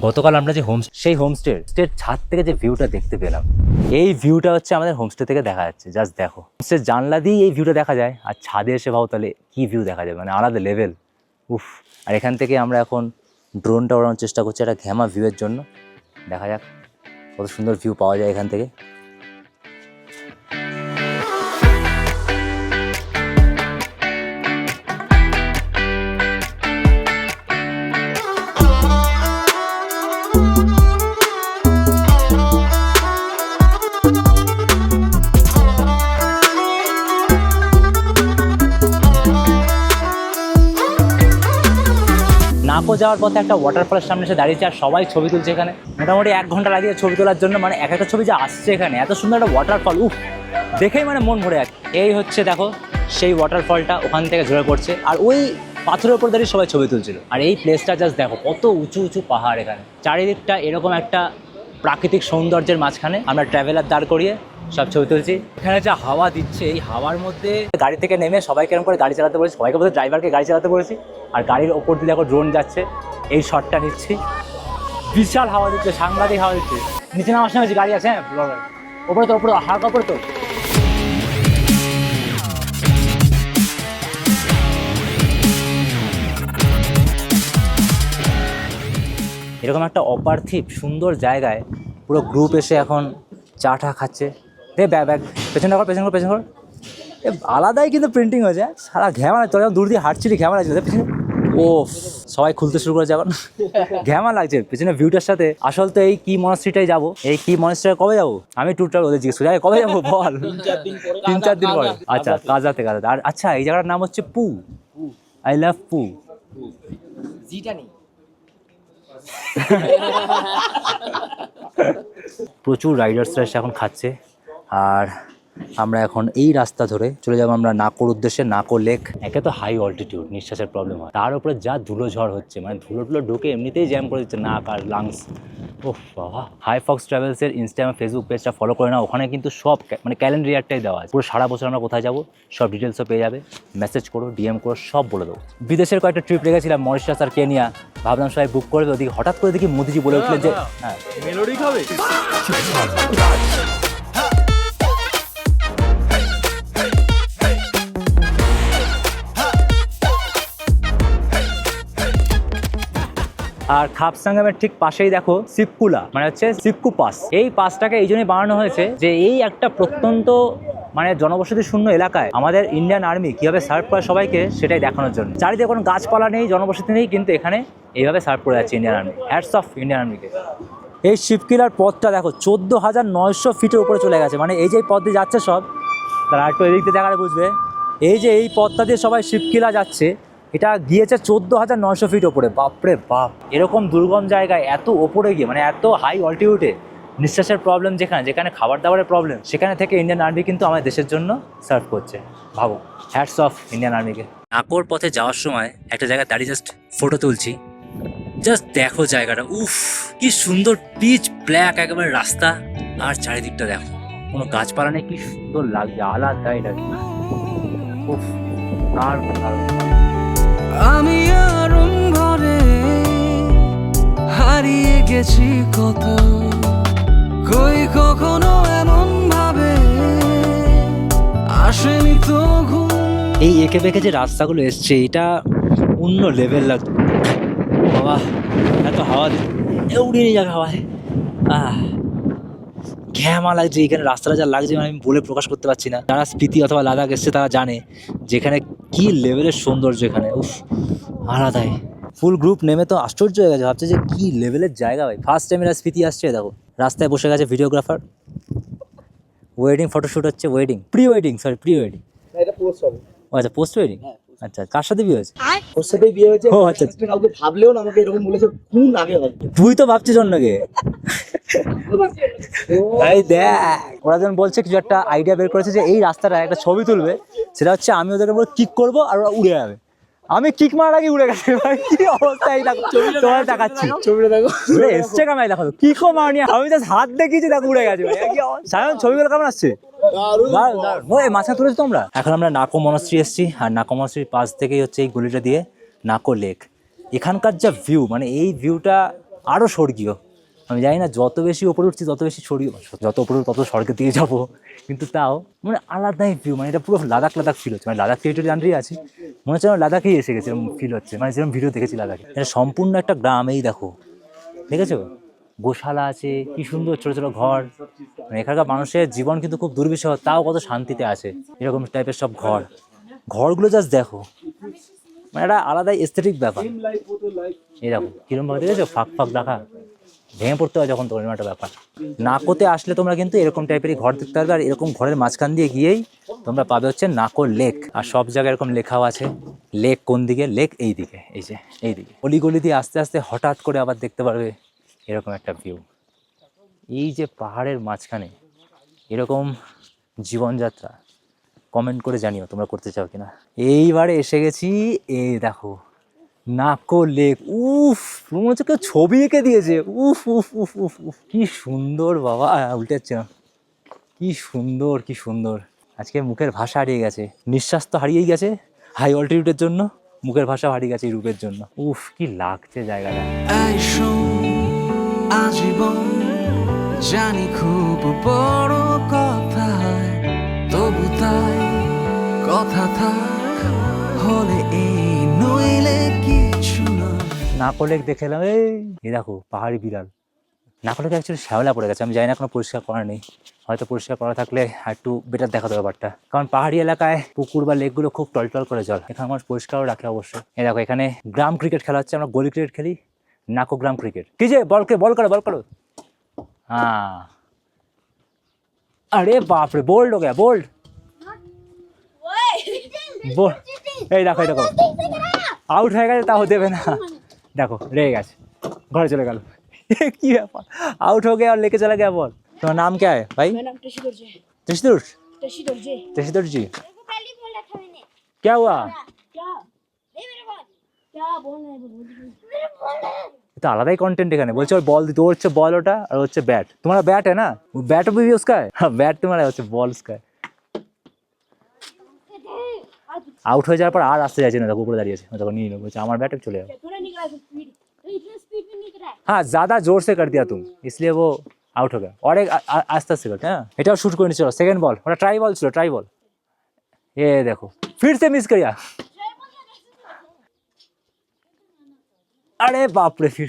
গতকাল আমরা যে সেই হোমস্টের ছাদ থেকে যে ভিউটা দেখতে পেলাম, এই ভিউটা হচ্ছে আমাদের হোমস্টে থেকে দেখা যাচ্ছে। জাস্ট দেখো, হোমস্টের জানলা দিয়েই এই ভিউটা দেখা যায়, আর ছাদে এসে ভাও তাহলে কি ভিউ দেখা যায়, মানে আলাদা লেভেল। উফ। আর এখান থেকে আমরা এখন ড্রোনটা ওড়ানোর চেষ্টা করছি একটা ঘ্যামা ভিউয়ের জন্য। দেখা যাক কত সুন্দর ভিউ পাওয়া যায় এখান থেকে। নাকো যাওয়ার পথে একটা ওয়াটারফলের সামনে এসে দাঁড়িয়েছে, আর সবাই ছবি তুলছে এখানে। মোটামুটি 1 ঘন্টা লাগিয়ে ছবি তোলার জন্য, মানে এক একটা ছবি যে আসছে এখানে, এত সুন্দর একটা ওয়াটারফল, উফ, দেখেই মানে মন ভরে যাচ্ছে। এই হচ্ছে দেখো সেই ওয়াটারফলটা ওখান থেকে ঝরে পড়ছে, আর ওই পাথরের উপর দাঁড়িয়ে সবাই ছবি তুলছিল। আর এই প্লেসটা জাস্ট দেখো, কত উঁচু উঁচু পাহাড় এখানে, চারিদিকটা এরকম একটা প্রাকৃতিক সৌন্দর্যের মাঝখানে আমরা ট্রাভেলার দাঁড় করিয়ে সব ছবি তুলছি। এখানে যা হাওয়া দিচ্ছে, এই হাওয়ার মধ্যে গাড়ি থেকে নেমে সবাইকে এরকম করে গাড়ি চালাতে বলেছি, সবাইকে বলতে ড্রাইভারকে গাড়ি চালাতে বলেছি, আর গাড়ির ওপর দিয়ে দেখো ড্রোন যাচ্ছে, এই শটটা নিচ্ছি। বিশাল হাওয়া দিচ্ছে, সাংঘাতিক হাওয়া দিচ্ছে। নিচে নামার সময় গাড়ি আছে, হ্যাঁ ওপরে তো, ওপরে হালকা ওপরে তো। এরকম একটা অপার্থিব সুন্দর জায়গায় পুরো গ্রুপ এসে এখন চা টা খাচ্ছে। ব্যাগ পেছনে কর, পেছন কর, পেছন কর। আলাদাই কিন্তু প্রিন্টিং হয়েছে, সারা ঘ্যামা। তোর যখন দূর দিয়ে হাঁটছিলি ঘ্যামা লাগছে পেছনে। ও সবাই খুলতে শুরু করেছে এখন, ঘ্যামা লাগছে পেছনে ভিউটার সাথে। আসল তো এই কি মনস্ট্রিটাই যাবো। এই কি মনস্ট্রি কবে যাবো? আমি ট্যুরটা ওদের জিজ্ঞেস করি, কবে যাবো বল? 3-4 দিন পরে। আচ্ছা, কাজাতে। আর আচ্ছা, এই জায়গাটার নাম হচ্ছে পু। আই লাভ পু। প্রচুর রাইডার্সরা এসে এখন খাচ্ছে, আর আমরা এখন এই রাস্তা ধরে চলে যাবো আমরা নাকোর উদ্দেশ্যে। নাকো লেক। একে তো হাই অল্টিটিউড, নিঃশ্বাসের প্রবলেম হয়, তার উপরে যা ধুলো ঝড় হচ্ছে, মানে ধুলো ঢুকে এমনিতেই জ্যাম করে দিচ্ছে নাক আর লাংস। ওহ বাবা। হাই ফক্স ট্রাভেলসের ইনস্টাগ্রাম ফেসবুক পেজটা ফলো করে নাও, ওখানে কিন্তু সব মানে ক্যালেন্ডার ইয়ারটাই দেওয়া আছে, পুরো সারা বছর আমরা কোথায় যাবো সব ডিটেলসও পেয়ে যাবে। মেসেজ করো, ডিএম করো, সব বলে দেবো। বিদেশের কয়েকটা ট্রিপ রেখেছিলাম, মরিশাস আর কেনিয়া, ভাবলাম সবাই বুক করবে, ওদিকে হঠাৎ করে দেখি মোদিজি বলে উঠলেন যে হ্যাঁ মেলোডি খাবে। আর খাপসাঙ্গামের ঠিক পাশেই দেখো সিপকুলা, মানে হচ্ছে সিপকু পাস। এই পাসটাকে এই জন্যই বানানো হয়েছে যে এই একটা প্রত্যন্ত মানে জনবসতি শূন্য এলাকায় আমাদের ইন্ডিয়ান আর্মি কিভাবে সার্ভ করে সবাইকে, সেটাই দেখানোর জন্য। চারিদিকে কোনো গাছপালা নেই, জনবসতি নেই, কিন্তু এখানে এইভাবে সার্ভ করে যাচ্ছে Indian army. Hats off Indian আর্মিকে। এই শিবকিলার পথটা দেখো 14,900 ফিটের উপরে চলে গেছে, মানে এই যে পথ দিয়ে যাচ্ছে সব, তারা একটু এদিক দিয়ে দেখালে বুঝবে। এই যে এই পথটা দিয়ে সবাই শিবকিলা যাচ্ছে, এটা গিয়েছে 14,900 ফিট ওপরে। বাপরে বাপ, এরকম দুর্গম জায়গায় এত ওপরে গিয়ে, মানে এত হাই অল্টিটিউডে নিঃশ্বাসের প্রবলেম, যেখানে খাবার দাবারের প্রবলেম, সেখানে থেকে ইন্ডিয়ান আর্মি কিন্তু আমাদের দেশের জন্য সার্ভ করছে। ভাবো, হ্যাটস অফ ইন্ডিয়ান আর্মিকে। নাকোর পথে যাওয়ার সময় একটা জায়গায় দাঁড়িয়ে জাস্ট ফটো তুলছি। জাস্ট দেখো জায়গাটা, উফ কি সুন্দর, পিচ ব্ল্যাক একেবারে রাস্তা, আর চারিদিকটা দেখো কোনো গাছপালা নেই, কি সুন্দর লাগছে, আলাদা এটা। উফ, আর আমি আরম্ভরে হারিয়ে গেছি কত, কই কখনো এমন ভাবে আসেনি তো ঘুম। এই এঁকে বেঁকে যে রাস্তাগুলো এসছে, এটা অন্য লেভেল লাগছে বাবা। এত হাওয়া উড়িয়ে নিয়ে যাবে হাওয়ায়, ঘ্যামা লাগছে এখানে। রাস্তাটা যা লাগছে মানে আমি বলে প্রকাশ করতে পারছি না। যারা স্পিতি অথবা লাদাখ এসছে তারা জানে যেখানে কি লেভেলের সৌন্দর্য এখানে, উফ আলাদাই। ফুল গ্রুপ নেমে তো আশ্চর্য হয়ে গেছে, ভাবছে যে কি লেভেলের জায়গা ভাই। ফার্স্ট টাইম এরা স্পিতি আসছে। দেখো রাস্তায় বসে গেছে ভিডিওগ্রাফার, ওয়েডিং ফটোশ্যুট হচ্ছে, প্রি ওয়েডিং। এটা পোস্ট হবে। ও আচ্ছা, পোস্ট ওয়েডিং। আচ্ছা, কার সাথে বিয়ে হয়েছে? ওর সাথেই বিয়ে হয়েছে। ও আচ্ছা, কাউকে ভাবলেও না আমাকে এরকম বলেছে, কোন আগে হবে। তুই তো ভাবছিস অন্যকে। এই দেখ, ওরা যখন বলছে কিছু একটা আইডিয়া বের করেছে যে এই রাস্তাটা একটা ছবি তুলবে, সেটা হচ্ছে আমি ওদেরকে বলে কিক করবো আর ওরা উড়ে যাবে। আমি কিক মারার আগে উড়ে গেছে ভাই, কি অবস্থা। এই দেখো তোমার দেখাচ্ছি, ছবিটা দেখো, এসছে কামাই দেখো, কিকও মারনি, আমি জাস্ট হাত দেখিয়েছি, দেখো উড়ে গেছে ভাই। সায়ন ছবিগুলো কেমন আসছে? মাছা তুলেছো তোমরা? এখন আমরা নাকো মনস্ট্রি এসেছি, আর নাকো মনস্ট্রির পাশ থেকেই হচ্ছে এই গলিটা দিয়ে নাকো লেক। এখানকার যা ভিউ, মানে এই ভিউটা আরও স্বর্গীয়। আমি জানি না যত বেশি ওপরে উঠছি তত বেশি স্বর্গীয়, যত ওপরে তত স্বর্গের দিকে যাবো, কিন্তু তাও মানে আলাদাই ভিউ, মানে এটা পুরো লাদাখ ফিল হচ্ছে, মানে লাদাখ টেরিটরি আন্ডারেই আছি, মনে হচ্ছে আমার লাদাখেই এসে গেছে এরকম ফিল হচ্ছে, মানে যেরকম ভিডিও দেখেছি লাদাখে। এটা সম্পূর্ণ একটা গ্রাম, এই দেখো দেখেছো, গোশালা আছে, কি সুন্দর ছোটো ছোটো ঘর, মানে এখানকার মানুষের জীবন কিন্তু খুব দুর্বিষহ, তাও কত শান্তিতে আছে, এরকম টাইপের সব ঘরগুলো জাস্ট দেখো, মানে একটা আলাদাই এস্থেটিক ব্যাপার। এই দেখো কিরম ভাবে দেখেছো, ফাঁক রাখা, ভেঙে পড়তে হয় যখন তখন একটা ব্যাপার। নাকোতে আসলে তোমরা কিন্তু এরকম টাইপেরই ঘর দেখতে পারবে, আর এরকম ঘরের মাঝখান দিয়ে গিয়েই তোমরা পাবে হচ্ছে নাকো লেক, আর সব জায়গায় এরকম লেখাও আছে লেক কোন দিকে, লেক এই দিকে, এই যে এই দিকে। অলিগলি দিয়ে আস্তে আস্তে হঠাৎ করে আবার দেখতে পারবে এরকম একটা ভিউ। এই যে পাহাড়ের মাঝখানে এরকম জীবনযাত্রা, কমেন্ট করে জানিও তোমরা করতে চাও কিনা। এইবারে এসে গেছি, এই দেখো নাকো লেক, উফ মনে হচ্ছে কেউ ছবি এঁকে দিয়েছে, উফ উফ উফ উফ উফ কি সুন্দর বাবা, উল্টে যাচ্ছে না, কি সুন্দর কি সুন্দর। আজকে মুখের ভাষা হারিয়ে গেছে, নিঃশ্বাস তো হারিয়েই গেছে হাই অল্টিটিউডের জন্য, মুখের ভাষা হারিয়ে গেছে এই রূপের জন্য। উফ কি লাগছে জায়গাটা। এই শোন আজীবন জানি খুব বড় কথা হয়, তবু তাই কথা থাক হলে এই নইলে কিছু না। নাকো লেক দেখে এলাম, এই দেখো পাহাড়ি বিড়াল। নাকো লেক অ্যাকচুয়ালি শ্যাওলা পড়ে গেছে, আমি জানি না কোনো পরিষ্কার করা নেই, হয়তো পরিষ্কার করা থাকলে একটু বেটার দেখাতো ব্যাপারটা, কারণ পাহাড়ি এলাকায় পুকুর বা লেকগুলো খুব টলটল করে জল, এখানে মানুষ পরিষ্কারও রাখে অবশ্যই। এই দেখো এখানে গ্রাম ক্রিকেট খেলা হচ্ছে, আমরা গলি ক্রিকেট খেলি, নাকো গ্রাম ক্রিকেট। কি যে বল করো, হ্যাঁ আরে বাপরে, বোল্ড হো গেয়া, বোল্ড। এই দেখো আউট হয়ে গেছে, তাও দেবে না, দেখো রেগে গেছে, ঘরে চলে গেল। কি ব্যাপার, आउट हो गया और लेके चला गया बॉल। तुम्हारा नाम क्या है भाई? मेरा नाम टेशीदोर जी। टेशीदोर जी। पहले बोल रहा था मैंने। क्या हुआ? क्या? दे मेरा बॉल। क्या बोल रहे हो? मेरा बॉल है। तो আলাদাই কন্টেন্ট এখানে, বলছে ওর বল দিতে, ওর হচ্ছে বল ওটা, আর হচ্ছে ব্যাট। तुम्हारा बैट है ना, वो बैट भी उसका है, हाँ बैट तुम्हारा হচ্ছে বল उसका है। আউট হয়ে যাওয়ার পর আর আসতে যাচ্ছে না, দেখো উপরে দাঁড়িয়ে আছে, তখন নিয়ে নেবো, বলছে আমার ব্যাট চলে যাবে। तूने निकला स्पीड, तो इतना स्पीड में निकला है। हाँ ज्यादा जोर से कर दिया तुम, इसलिए वो आउट हो गया। और एक आस्ते आस्ते करते हैं, এটাও শুট করে নিচ্ছিল, সেকেন্ড বল, ওটা ট্রাই বল ছিল, ট্রাই বল। ये देखो फिर से मिस किया, আরে বাপরে, ফির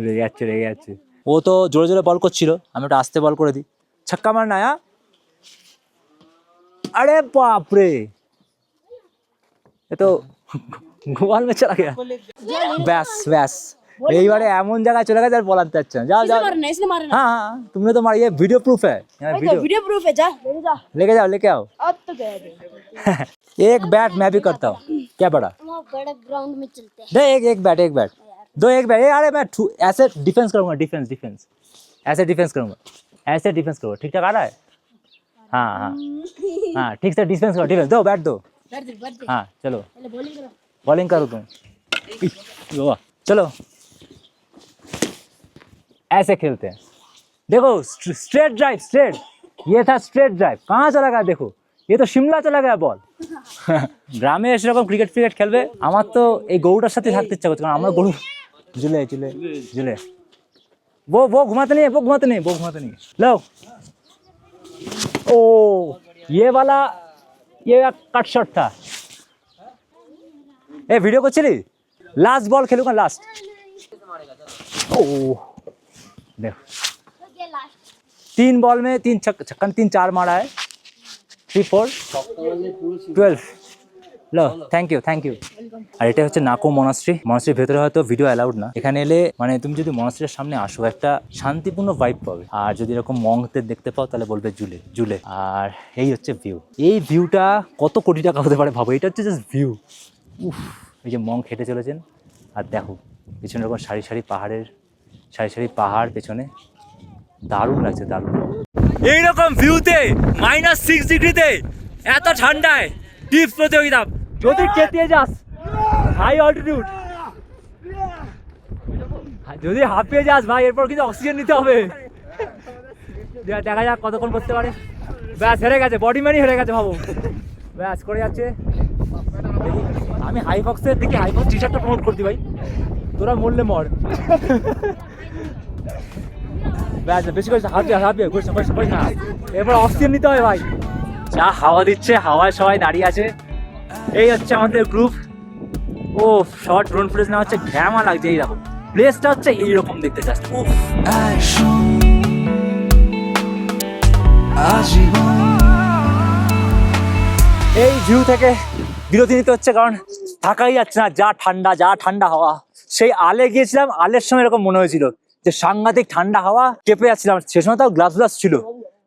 রেগে যাচ্ছে। ও তো জোরে জোরে বল করছিল, আমি ওটা আস্তে বল করে দিই, ছক্কা মারনা আয়া। আরে বাপরে, এ তো গোয়াল মে চলা গেয়া। ব্যাস এইবারে এমন জায়গায় চলে গেছে আর বলার যাচ্ছে না। যাও इसने मारना। हाँ तुमने तो मारी, ये वीडियो प्रूफ है, वीडियो प्रूफ है, जा लेके आओ। अब तो गया दे। एक बैट मैं भी करता हूँ, क्या बड़ा वहाँ बड़ा ग्राउंड में चलते हैं। दे, एक बैट दो, एक बैट। अरे मैं ऐसे डिफेंस करूंगा, डिफेंस ऐसे डिफेंस करूंगा, ठीक ठाक आ रहा है? हाँ ठीक से डिफेंस करो, डिफेंस दो, बैट दो। बैठ दे। हाँ चलो पहले बॉलिंग करो। बॉलिंग करो तुम, चलो ऐसे खेलते हैं। देखो स्ट्रेट ड्राइव, ये था स्ट्रेट ड्राइव, कहाँ चला गया देखो, ये तो शिमला चला गया बॉल। গ্রামে এসে এরকম ক্রিকেট খেলবে, আমার তো এই গরুটার সাথে থাকতে ইচ্ছা করছে, কারণ আমার গরু ঝুলে वो घुमाते नहीं, लो ओ ये वाला, ये कट शॉट था। ए वीडियो করছিলি, लास्ट बॉल खेलूंगा, लास्ट। ओ देखो 3 बॉल में 3 छक्का 3-4 मारा है, 3-4 12। লো থ্যাংক ইউ। আর এটা হচ্ছে নাকো মনাস্ট্রির ভেতরে হয়তো ভিডিও অ্যালাউড না, এখানে এলে মানে তুমি যদি মনাস্ট্রির সামনে আসো একটা শান্তিপূর্ণ ভাইব পাবে, আর যদি এরকম মঙ্কদের দেখতে পাও তাহলে বলবে জুলে। আর এই হচ্ছে ভিউ, এই ভিউটা কত কোটি টাকা হতে পারে ভাবো, এটা হচ্ছে জাস্ট ভিউ। উফ, এই যে মঙ্ক হেঁটে চলেছেন, আর দেখো পেছনে এরকম সারি সারি পাহাড় পেছনে, দারুণ লাগছে, দারুণ। এইরকম ভিউতে -6 ডিগ্রিতে এত ঠান্ডায় টিপস প্রতিযোগিতা, যদি চেতিয়ে যাস হাই অল্টিটিউড, যদি হাঁপিয়ে যাস ভাই, এরপর কিন্তু অক্সিজেন নিতে হবে। দেখা যাক কতক্ষণ করতে পারে। ব্যাস হেরে গেছে, বডি ম্যানই হেরে গেছে ভাবো, ব্যাস করে যাচ্ছে। আমি হাইফক্সের দেখি, হাইফক্স টি শার্টটা প্রমোট করছি ভাই, তোরা মরলে মর। ব্যাস বেশি করে হাঁপিয়ে করিস না, এরপর অক্সিজেন নিতে হবে ভাই। যা হাওয়া দিচ্ছে, হাওয়ায় সবাই দাঁড়িয়ে আছে। এই হচ্ছে আমাদের গ্রুপ। ও শর্ট ড্রোন ফুটেজ না হচ্ছে, ঘ্যামা লাগছে। এইরকম প্লেসটা হচ্ছে এইরকম দেখতে চাস। এই শোন, আজীবন এই ভিউ থেকে বিরতি নিতে হচ্ছে, কারণ থাকাই যাচ্ছে না, যা ঠান্ডা হাওয়া। সেই আলে গিয়েছিলাম, আলের সময় এরকম মনে হয়েছিল যে সাংঘাতিক ঠান্ডা হাওয়া, কেঁপে যাচ্ছিলাম। সে সময় তাও গ্লাভস ছিল,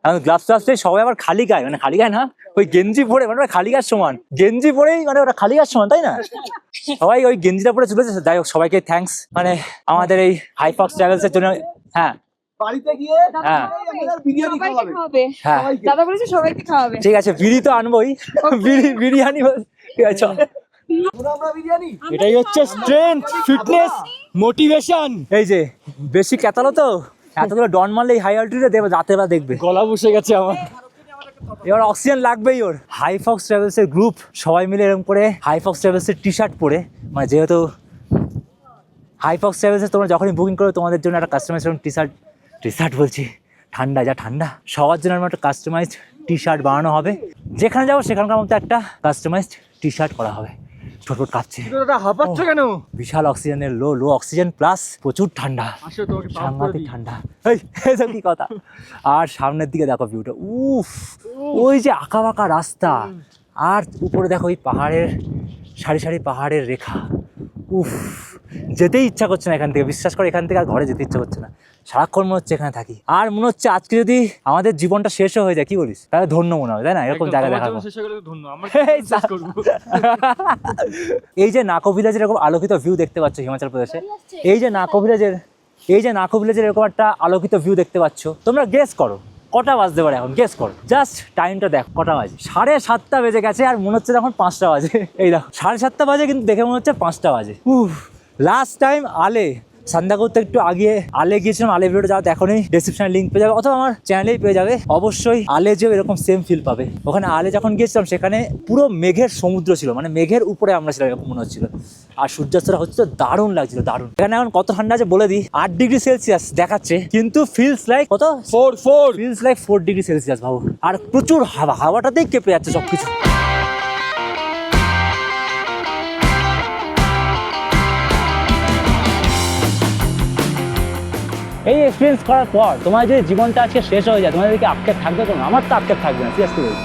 এখন গ্লাভস সবাই আবার খালি গায়ে, মানে খালি গায়ে না, ওই গেঞ্জি পরে, মানে খালি গায়ের সমান গেঞ্জি পরেই, মানে ওটা খালি গায়ের সমান, তাই না? সবাই ওই গেঞ্জিটা পরে চলেছে। যাই হোক, সবাইকে থ্যাঙ্কস, মানে আমাদের এই হাইফক্স ট্রাভেলস এর জন্য। হ্যাঁ বাড়িতে গিয়ে হ্যাঁ বিরিয়ানি সবাইকে খাওয়াবে। খাওয়াবে। হ্যাঁ দাদা বলেছে সবাইকে খাওয়াবে। ঠিক আছে, বিড়ি তো আনবোই, বিরিয়ানি ঠিক আছে। আমরা বিরিয়ানি এটাই হচ্ছে স্ট্রেংথ, ফিটনেস, মোটিভেশন। এই যে বেশি ক্যাতালো তো, এতগুলো ডন মারলেই হাই অল্টিটিউডে দেবে, রাতে বা দেখবে গলা বসে গেছে আমার। এবার অক্সিজেন লাগবেই ওর। হাইফক্স ট্রাভেলস এর গ্রুপ সবাই মিলে এরকম করে হাইফক্স ট্রাভেলস এর টি শার্ট পরে, মানে যেহেতু হাইফক্স ট্রাভেলস তোমরা যখনই বুকিং করো তোমাদের জন্য একটা কাস্টমাইজ টি শার্ট বলছি, ঠান্ডা যা ঠান্ডা, সবার জন্য একটা কাস্টমাইজড টি শার্ট বানানো হবে। যেখানে যাবো সেখানকার মধ্যে একটা কাস্টমাইজড টি শার্ট করা হবে। ঠোঁট কাঁপছে, হাঁপাচ্ছ কেন? বিশাল অক্সিজেনের লো অক্সিজেন প্লাস প্রচুর ঠান্ডা, সাংঘাতিক ঠান্ডা। এই এসব কি কথা। আর সামনের দিকে দেখো ভিউটা, উফ, ওই যে আঁকা বাঁকা রাস্তা, আর উপরে দেখো ওই পাহাড়ের সারি সারি পাহাড়ের রেখা। উফ, যেতেই ইচ্ছা করছে না এখান থেকে, বিশ্বাস করে এখান থেকে আর ঘরে যেতে ইচ্ছা করছে না। সারাক্ষণ মনে হচ্ছে এখানে থাকি। আর মনে হচ্ছে আজকে যদি আমাদের জীবনটা শেষও হয়ে যায়, কি বলিস, তাহলে ধন্য মনে হয়, তাই না? এরকম জায়গা দেখাবো। এই যে নাকো ভিলেজের এরকম আলোকিত ভিউ দেখতে পাচ্ছ হিমাচল প্রদেশে, এই যে নাকো ভিলেজের এরকম একটা আলোকিত ভিউ দেখতে পাচ্ছ, তোমরা গেস করো কটা বাজতে পারে এখন, গেস করো। জাস্ট টাইমটা দেখো কটা বাজে, 7:30 বেজে গেছে, আর মনে হচ্ছে এখন 5টা বাজে। এই দেখো 7:30 বাজে, কিন্তু দেখে মনে হচ্ছে 5টা বাজে। লাস্ট টাইম আলে সান্দাকফু একটু আগে আলে গিয়েছিলাম। আলে ভিডিওটা যাওয়া দেখোনি, ডেসক্রিপশনে লিঙ্ক পেয়ে যাবে, অথবা আমার চ্যানেলেই পেয়ে যাবে। অবশ্যই আলে যেও এরকম সেম ফিল পাবে। ওখানে আলে যখন গিয়েছিলাম সেখানে পুরো মেঘের সমুদ্র ছিল, মানে মেঘের উপরে আমরা ছিলাম এরকম মনে হচ্ছিল। আর সূর্যাস্তটা হচ্ছে তো দারুণ লাগছিল, দারুণ। এখানে এখন কত ঠান্ডা আছে বলে দিই, 8 ডিগ্রি সেলসিয়াস দেখাচ্ছে, কিন্তু ফিলস লাইক কত, 4 ডিগ্রি সেলসিয়াস ভাবো। আর প্রচুর হাওয়াটাতেই কেঁপে যাচ্ছে সবকিছু। এই এক্সপিরিয়েন্স করার পর তোমার যদি জীবনটা আজকে শেষ হয়ে যায়, তোমাদেরকে আক্ষেপ থাকবে কোনো? আমার তো আক্ষেপ থাকবে না, সিরিয়াসলি বলছি।